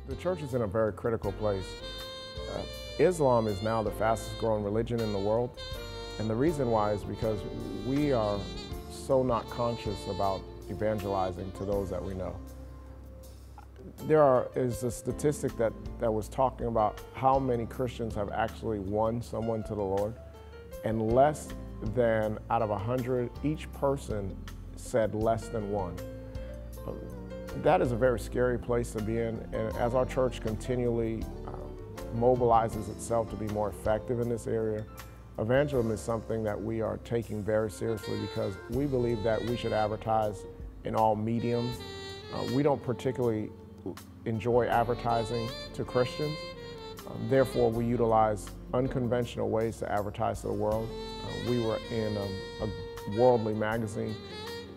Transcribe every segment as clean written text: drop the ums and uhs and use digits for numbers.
The church is in a very critical place. Islam is now the fastest growing religion in the world. And the reason why is because we are so not conscious about evangelizing to those that we know. There is a statistic that was talking about how many Christians have actually won someone to the Lord. And less than out of 100, each person said less than one. That is a very scary place to be in, and as our church continually mobilizes itself to be more effective in this area, evangelism is something that we are taking very seriously because we believe that we should advertise in all mediums. We don't particularly enjoy advertising to Christians. Therefore, we utilize unconventional ways to advertise to the world. We were in a worldly magazine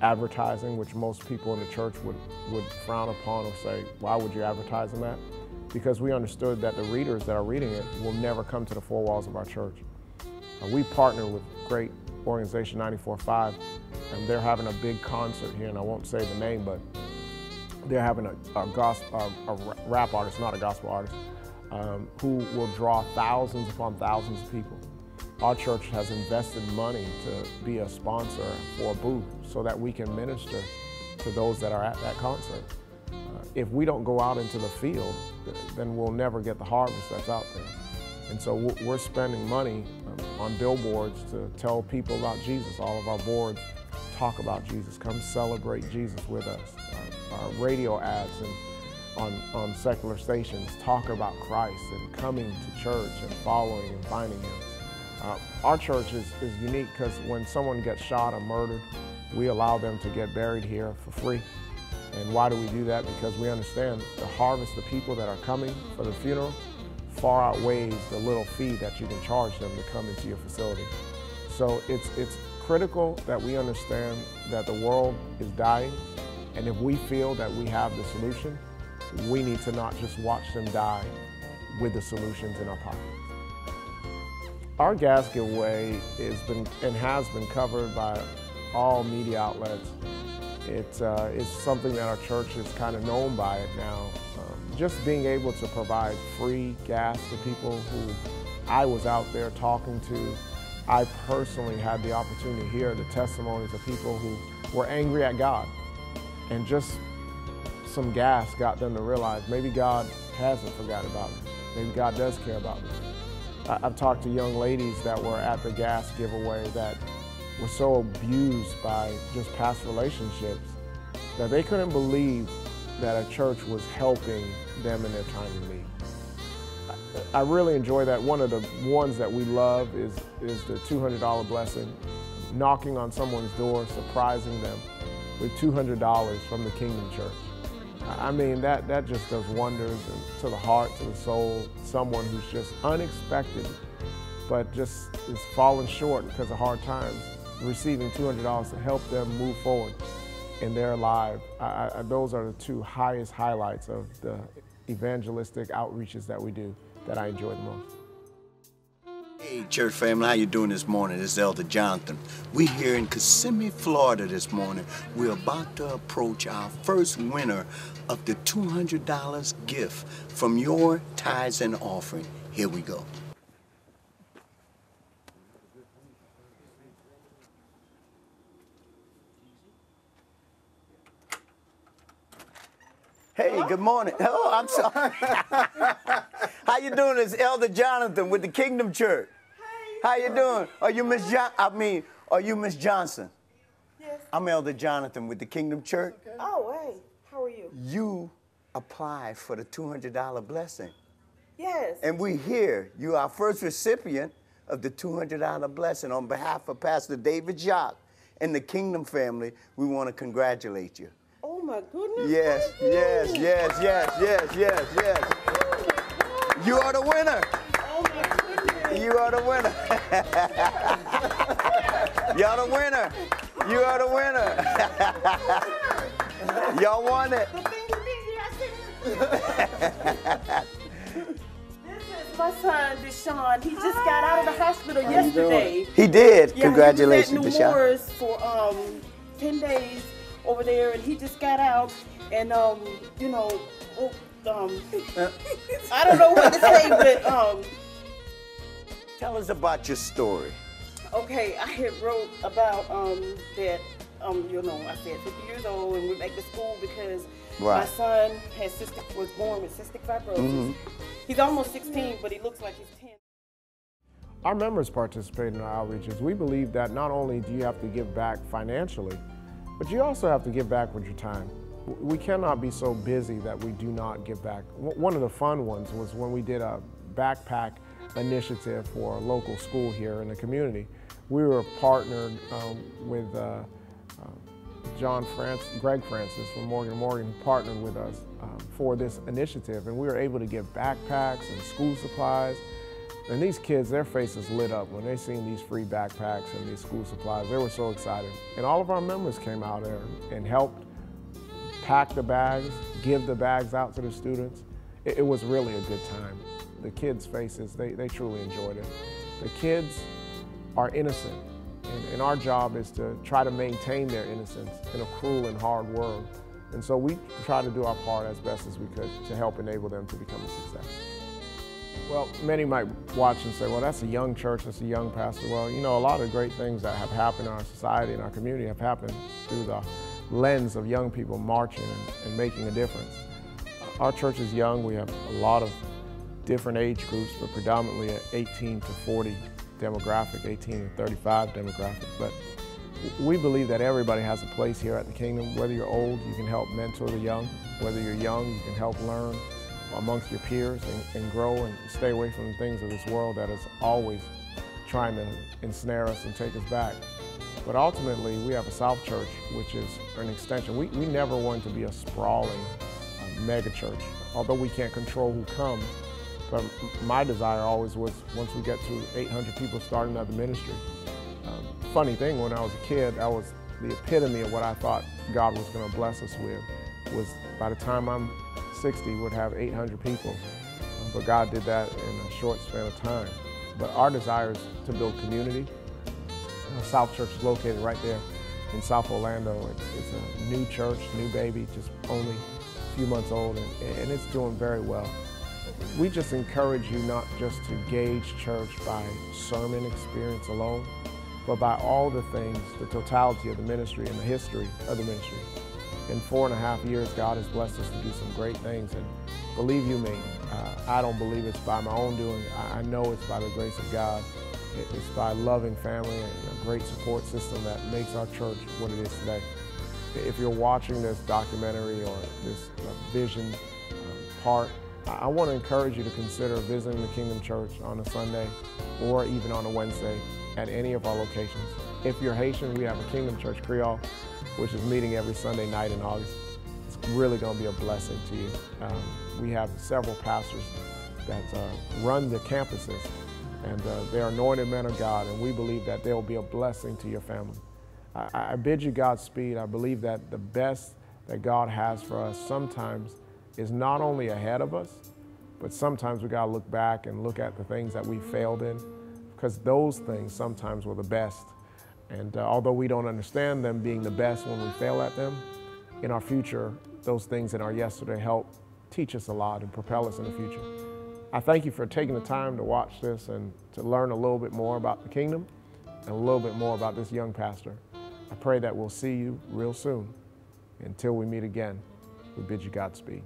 advertising, which most people in the church would frown upon or say, why would you advertise in that? Because we understood that the readers that are reading it will never come to the four walls of our church. We partner with great organization 94.5, and they're having a big concert here, and I won't say the name, but they're having a rap artist, not a gospel artist, who will draw thousands upon thousands of people. Our church has invested money to be a sponsor for a booth so that we can minister to those that are at that concert. If we don't go out into the field, then we'll never get the harvest that's out there. And so we're spending money on billboards to tell people about Jesus. All of our boards talk about Jesus. Come celebrate Jesus with us. Our radio ads and on secular stations talk about Christ and coming to church and following and finding Him. Our church is unique because when someone gets shot or murdered, we allow them to get buried here for free. And why do we do that? Because we understand the harvest of people that are coming for the funeral far outweighs the little fee that you can charge them to come into your facility. So it's critical that we understand that the world is dying, and if we feel that we have the solution, we need to not just watch them die with the solutions in our pocket. Our gas giveaway has been covered by all media outlets. It's something that our church is kind of known by it now. Just being able to provide free gas to people who I was out there talking to. I personally had the opportunity to hear the testimonies of people who were angry at God. And just some gas got them to realize maybe God hasn't forgotten about me. Maybe God does care about me. I've talked to young ladies that were at the gas giveaway that were so abused by just past relationships that they couldn't believe that a church was helping them in their time of need. I really enjoy that. One of the ones that we love is the $200 blessing, knocking on someone's door, surprising them with $200 from the Kingdom Church. I mean, that just does wonders to the heart, to the soul. Someone who's just unexpected, but just is falling short because of hard times, receiving $200 to help them move forward in their life. Those are the two highest highlights of the evangelistic outreaches that we do that I enjoy the most. Hey, church family, how you doing this morning? This is Elder Jonathan. We're here in Kissimmee, Florida this morning. We're about to approach our first winner of the $200 gift from your tithes and offering. Here we go. Hey, good morning. Oh, I'm sorry. How you doing? It's Elder Jonathan with the Kingdom Church. How you doing? Are you Miss Johnson? Yes. I'm Elder Jonathan with the Kingdom Church. Okay. Oh, hey. How are you? You applied for the $200 blessing. Yes. And we here. You are our first recipient of the $200 blessing. On behalf of Pastor David Jacques and the Kingdom family, we want to congratulate you. Oh, my goodness. Yes, yes, yes, yes, yes, yes, yes. You are the winner. Oh, my goodness. You are the winner. You're the winner. You are the winner. Y'all won it. This is my son, Deshaun. He just got out of the hospital yesterday. He did. Yeah, Congratulations, he was at New Orleans for 10 days over there, and he just got out. And, you know, I don't know what to say, but Tell us about your story. okay, I had wrote about that you know, I said 50 years old and went back to school because my Right. son was born with cystic fibrosis. He's almost 16, but he looks like he's 10. Our members participate in our outreaches. We believe that not only do you have to give back financially, but you also have to give back with your time. We cannot be so busy that we do not give back. One of the fun ones was when we did a backpack initiative for a local school here in the community. We were partnered with Greg Francis from Morgan & Morgan partnered with us for this initiative, and we were able to give backpacks and school supplies. And these kids, their faces lit up when they seen these free backpacks and these school supplies. They were so excited. And all of our members came out there and helped pack the bags, give the bags out to the students. It was really a good time. The kids' faces, they truly enjoyed it. The kids are innocent, and our job is to try to maintain their innocence in a cruel and hard world. And so we try to do our part as best as we could to help enable them to become a success. Well, many might watch and say, well, that's a young church, that's a young pastor. Well, you know, a lot of great things that have happened in our society and our community have happened through the lens of young people marching and making a difference. Our church is young. We have a lot of different age groups, but predominantly an 18 to 40 demographic, 18 to 35 demographic. But we believe that everybody has a place here at the Kingdom. Whether you're old, you can help mentor the young. Whether you're young, you can help learn amongst your peers and grow and stay away from the things of this world that is always trying to ensnare us and take us back. But ultimately, we have a South Church, which is an extension. We never wanted to be a sprawling mega church, although we can't control who comes. But my desire always was, once we get to 800 people, start another ministry. Funny thing, when I was a kid, that was the epitome of what I thought God was going to bless us with, was by the time I'm 60, would have 800 people. But God did that in a short span of time. But our desire is to build community. South Church is located right there in South Orlando. It's a new church, new baby, just only a few months old, and it's doing very well. We just encourage you not just to gauge church by sermon experience alone, but by all the things, the totality of the ministry and the history of the ministry. In 4.5 years, God has blessed us to do some great things, and believe you me, I don't believe it's by my own doing. I know it's by the grace of God. It's by loving family and a great support system that makes our church what it is today. If you're watching this documentary or this vision part, I want to encourage you to consider visiting the Kingdom Church on a Sunday or even on a Wednesday at any of our locations. If you're Haitian, we have a Kingdom Church Creole, which is meeting every Sunday night in August. It's really going to be a blessing to you. We have several pastors that run the campuses, and they're anointed men of God, and we believe that they'll be a blessing to your family. I bid you Godspeed. I believe that the best that God has for us sometimes is not only ahead of us, but sometimes we got to look back and look at the things that we failed in, because those things sometimes were the best. And although we don't understand them being the best when we fail at them, in our future, those things in our yesterday help teach us a lot and propel us in the future. I thank you for taking the time to watch this and to learn a little bit more about the Kingdom and a little bit more about this young pastor. I pray that we'll see you real soon. Until we meet again, we bid you Godspeed.